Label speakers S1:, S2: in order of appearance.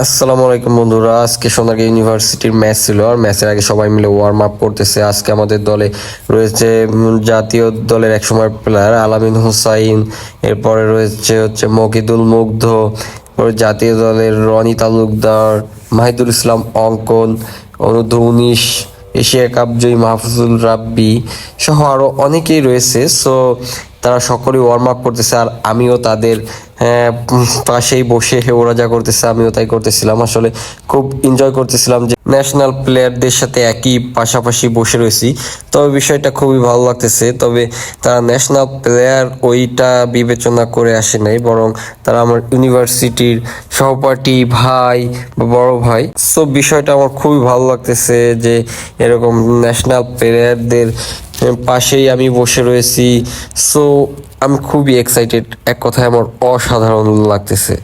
S1: আসসালামু আলাইকুম বন্ধুরা, আজকে সোনারগাঁও ইউনিভার্সিটির ম্যাচ ছিল। আর ম্যাচের আগে সবাই মিলে ওয়ার্ম আপ করতেছে। আজকে আমাদের দলে রয়েছে জাতীয় দলের একসময় প্লেয়ার আলামিন হোসাইন, এরপরে রয়েছে মকিদুল মুগ্ধ, এরপরে জাতীয় দলের রনি তালুকদার, মাহিদুল ইসলাম অঙ্কন, অনূর্ধ্ব 19 এশিয়া কাপ জয়ী মাহফুজুল রাব্বি সহ আরো অনেকেই রয়েছে। সো তারা সকলেই ওয়ার্ম আপ করতেছে, আর আমিও তাদের পাশেই বসে ওরা যা করতেছে আমিও তাই করতেছিলাম। আসলে খুব এনজয় করতেছিলাম যে ন্যাশনাল প্লেয়ারদের সাথে একই পাশাপাশি বসে রয়েছি। তবে বিষয়টা খুবই ভালো লাগতেছে। তবে তারা ন্যাশনাল প্লেয়ার ওইটা বিবেচনা করে আসে নাই, বরং তারা আমার ইউনিভার্সিটির সহপাঠী ভাই বা বড় ভাই। সো বিষয়টা আমার খুবই ভালো লাগতেছে যে এরকম ন্যাশনাল প্লেয়ারদের পাশেই আমি বসে রয়েছি। সো আমি খুবই এক্সাইটেড, এক কথায় আমার অসাধারণ লাগতেছে।